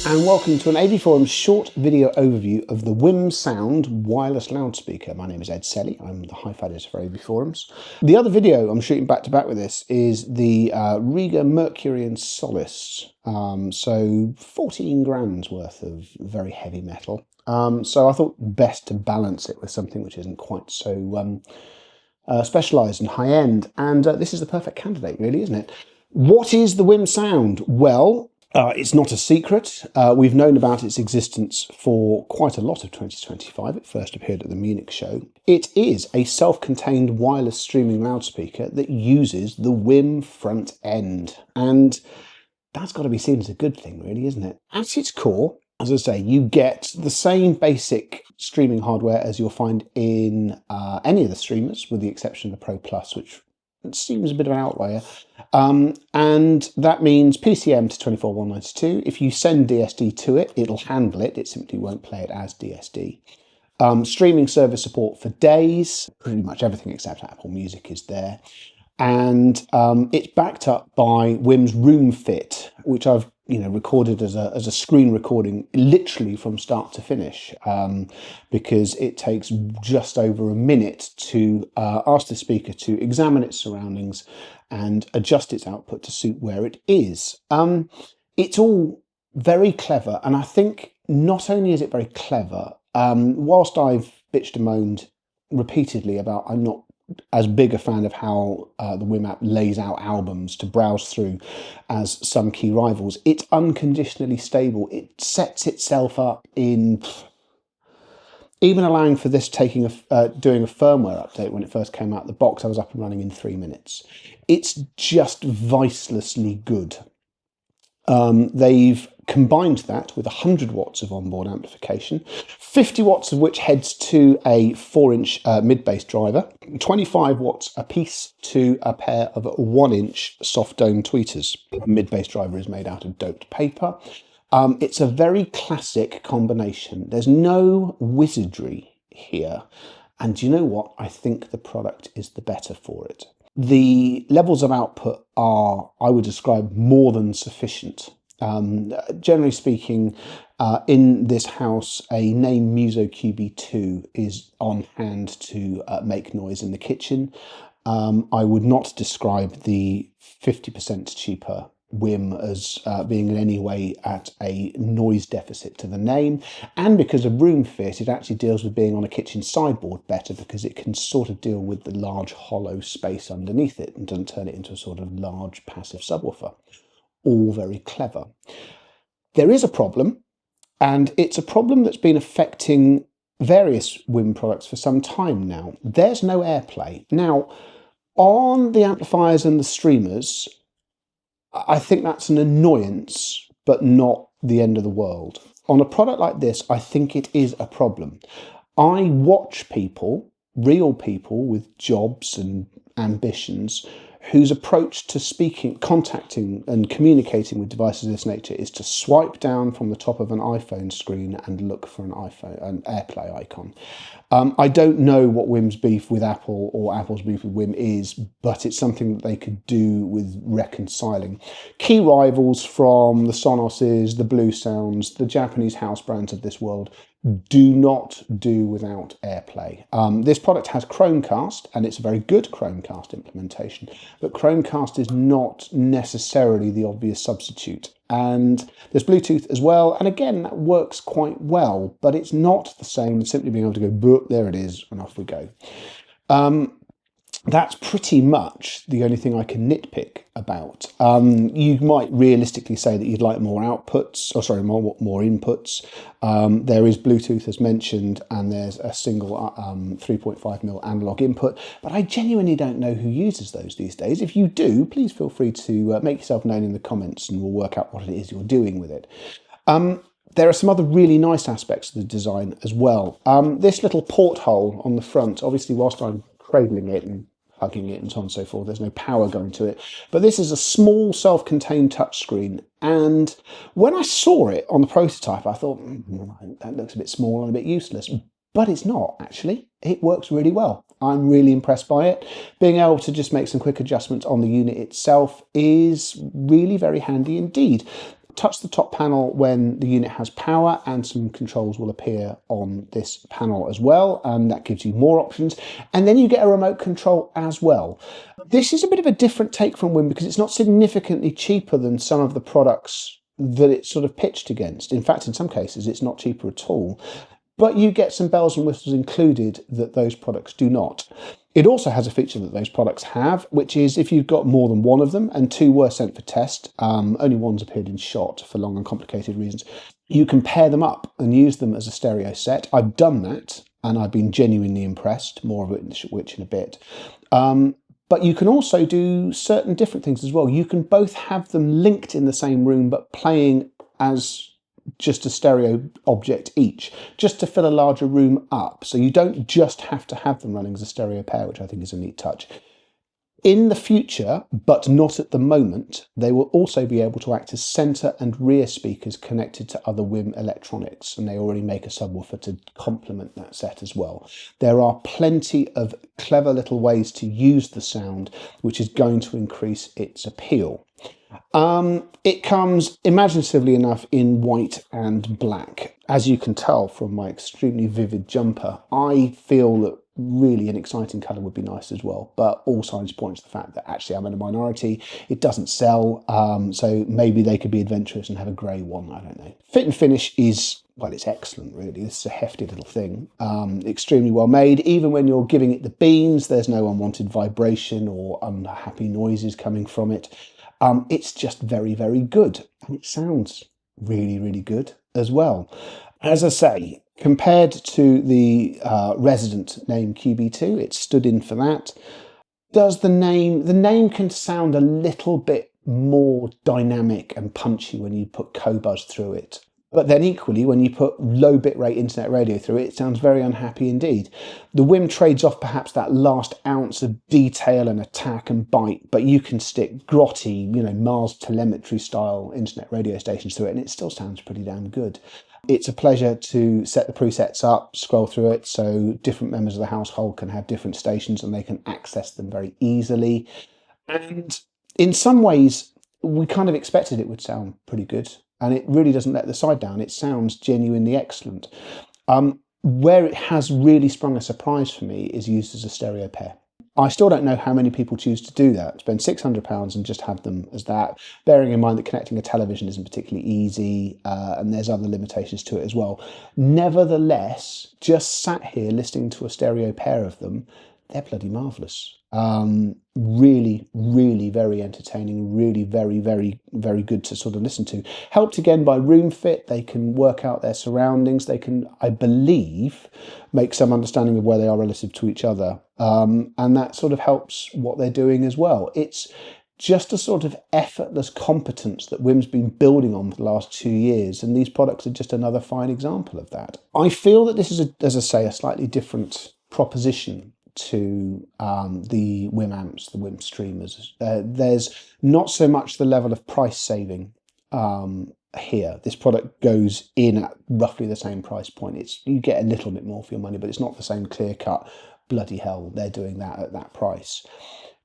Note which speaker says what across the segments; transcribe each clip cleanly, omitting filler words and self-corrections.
Speaker 1: And welcome to an AVForums short video overview of the WiiM Sound wireless loudspeaker. My name is Ed Selly, I'm the hi-fi editor for AVForums. The other video I'm shooting back to back with this is the Riga Mercury and Solace. So 14 grand's worth of very heavy metal. So I thought best to balance it with something which isn't quite so specialised and high-end. And this is the perfect candidate, really, isn't it? What is the WiiM Sound? Well, it's not a secret. We've known about its existence for quite a lot of 2025. It first appeared at the Munich show. It is a self-contained wireless streaming loudspeaker that uses the WiiM front end. And that's got to be seen as a good thing, really, isn't it? At its core, as I say, you get the same basic streaming hardware as you'll find in any of the streamers, with the exception of the Pro Plus, which seems a bit of an outlier. And that means PCM to 24192. If you send DSD to it, it'll handle it. It simply won't play it as DSD. Streaming service support for days. Pretty much everything except Apple Music is there. And it's backed up by WiiM's Room Fit, which I've recorded as a screen recording, literally from start to finish, because it takes just over a minute to ask the speaker to examine its surroundings and adjust its output to suit where it is. It's all very clever, and I think not only is it very clever, whilst I've bitched and moaned repeatedly about I'm not as big a fan of how the WiiM app lays out albums to browse through as some key rivals, it's unconditionally stable. It sets itself up in, even allowing for this taking doing a firmware update when it first came out the box, I was up and running in 3 minutes. It's just vicelessly good. They've combined that with 100 watts of onboard amplification, 50 watts of which heads to a 4-inch mid-bass driver, 25 watts a piece to a pair of 1-inch soft dome tweeters. Mid-bass driver is made out of doped paper. It's a very classic combination. There's no wizardry here. And do you know what? I think the product is the better for it. The levels of output are, I would describe, more than sufficient. Generally speaking, in this house, a name Muso QB2 is on hand to make noise in the kitchen. I would not describe the 50% cheaper WiiM as being in any way at a noise deficit to the name, and because of Room Fit, it actually deals with being on a kitchen sideboard better, because it can sort of deal with the large hollow space underneath it and doesn't turn it into a sort of large passive subwoofer. All very clever. There is a problem, and it's a problem that's been affecting various WiiM products for some time now. There's no AirPlay. Now, on the amplifiers and the streamers, I think that's an annoyance, but not the end of the world. On a product like this, I think it is a problem. I watch people, real people with jobs and ambitions, whose approach to speaking, contacting and communicating with devices of this nature is to swipe down from the top of an iPhone screen and look for an AirPlay icon. I don't know what WiiM's beef with Apple or Apple's beef with WiiM is, but it's something that they could do with reconciling. Key rivals from the Sonoses, the Blue Sounds, the Japanese house brands of this world do not do without AirPlay. This product has Chromecast, and it's a very good Chromecast implementation, but Chromecast is not necessarily the obvious substitute. And there's Bluetooth as well, and again, that works quite well, but it's not the same as simply being able to go, boop, there it is, and off we go. That's pretty much the only thing I can nitpick about. You might realistically say that you'd like more outputs, or sorry, more inputs. There is Bluetooth as mentioned, and there's a single 3.5mm analog input, but I genuinely don't know who uses those these days. If you do, please feel free to make yourself known in the comments, and we'll work out what it is you're doing with it. There are some other really nice aspects of the design as well. This little porthole on the front, obviously whilst I'm cradling it and hugging it and so on and so forth, there's no power going to it, but this is a small self-contained touchscreen, and when I saw it on the prototype I thought, that looks a bit small and a bit useless, but it's not actually. It works really well. I'm really impressed by it. Being able to just make some quick adjustments on the unit itself is really very handy indeed. touch the top panel when the unit has power, and some controls will appear on this panel as well, and that gives you more options. And then you get a remote control as well. This is a bit of a different take from Whim because it's not significantly cheaper than some of the products that it's sort of pitched against. In fact, in some cases, it's not cheaper at all. But you get some bells and whistles included that those products do not. It also has a feature that those products have, which is if you've got more than one of them, and two were sent for test, only one's appeared in shot for long and complicated reasons, you can pair them up and use them as a stereo set. I've done that, and I've been genuinely impressed, more of which in a bit. But you can also do certain different things as well. You can both have them linked in the same room, but playing as just a stereo object each, just to fill a larger room up. So you don't just have to have them running as a stereo pair, which I think is a neat touch. In the future, but not at the moment, they will also be able to act as centre and rear speakers connected to other Whim electronics, and they already make a subwoofer to complement that set as well. There are plenty of clever little ways to use the sound, which is going to increase its appeal. It comes imaginatively enough in white and black. As you can tell from my extremely vivid jumper, I feel that really an exciting colour would be nice as well, but all signs point to the fact that actually I'm in a minority. It doesn't sell, so maybe they could be adventurous and have a grey one, I don't know. Fit and finish is, well, it's excellent really. This is a hefty little thing, extremely well made. Even when you're giving it the beans, there's no unwanted vibration or unhappy noises coming from it. It's just very, very good, and it sounds really, really good as well. As I say, compared to the resident name QB2, it stood in for that. Does the name can sound a little bit more dynamic and punchy when you put Qobuz through it. But then equally, when you put low bitrate internet radio through it, it sounds very unhappy indeed. The Whim trades off perhaps that last ounce of detail and attack and bite, but you can stick grotty, Mars telemetry style internet radio stations through it, and it still sounds pretty damn good. It's a pleasure to set the presets up, scroll through it, so different members of the household can have different stations and they can access them very easily. And in some ways, we kind of expected it would sound pretty good. And it really doesn't let the side down. It sounds genuinely excellent. Where it has really sprung a surprise for me is used as a stereo pair. I still don't know how many people choose to do that, spend £600 and just have them as that, bearing in mind that connecting a television isn't particularly easy, and there's other limitations to it as well. Nevertheless, just sat here listening to a stereo pair of them, they're bloody marvellous. Really, really very entertaining, really very, very, very good to sort of listen to. Helped again by room fit. They can work out their surroundings. They can, I believe, make some understanding of where they are relative to each other. And that sort of helps what they're doing as well. It's just a sort of effortless competence that Whim's been building on for the last 2 years, and these products are just another fine example of that. I feel that this is, as I say, a slightly different proposition to the Whim amps, the Whim streamers. There's not so much the level of price saving here. This product goes in at roughly the same price point. You get a little bit more for your money, but it's not the same clear cut, bloody hell, they're doing that at that price.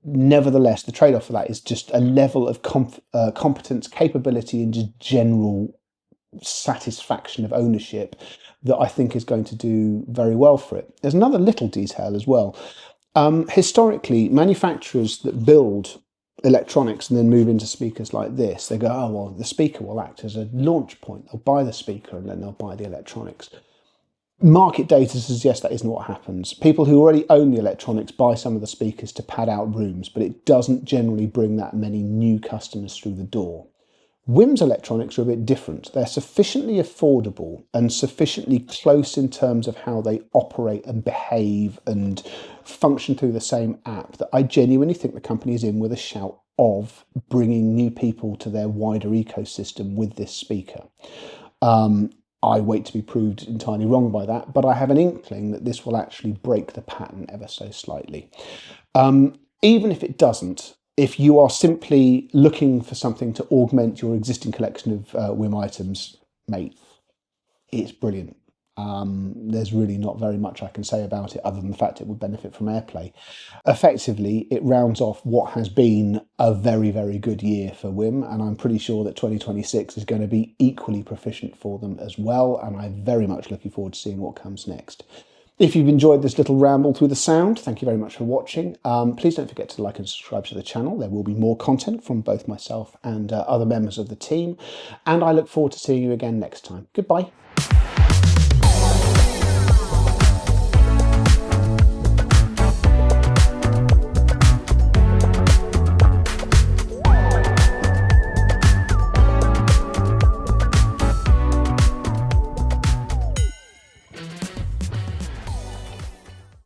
Speaker 1: Nevertheless, the trade-off for that is just a level of competence, capability, and just general satisfaction of ownership that I think is going to do very well for it. There's another little detail as well. Historically, manufacturers that build electronics and then move into speakers like this, they go, oh, well, the speaker will act as a launch point. They'll buy the speaker and then they'll buy the electronics. Market data suggests that isn't what happens. People who already own the electronics buy some of the speakers to pad out rooms, but it doesn't generally bring that many new customers through the door. Whim's electronics are a bit different. They're sufficiently affordable and sufficiently close in terms of how they operate and behave and function through the same app that I genuinely think the company is in with a shout of bringing new people to their wider ecosystem with this speaker. I wait to be proved entirely wrong by that, but I have an inkling that this will actually break the pattern ever so slightly. Even if it doesn't, if you are simply looking for something to augment your existing collection of Whim items, mate, it's brilliant. there's really not very much I can say about it other than the fact it would benefit from AirPlay. Effectively, it rounds off what has been a very, very good year for Whim, and I'm pretty sure that 2026 is going to be equally proficient for them as well, and I'm very much looking forward to seeing what comes next. If you've enjoyed this little ramble through the sound, thank you very much for watching. Please don't forget to like and subscribe to the channel. There will be more content from both myself and other members of the team, and I look forward to seeing you again next time. Goodbye.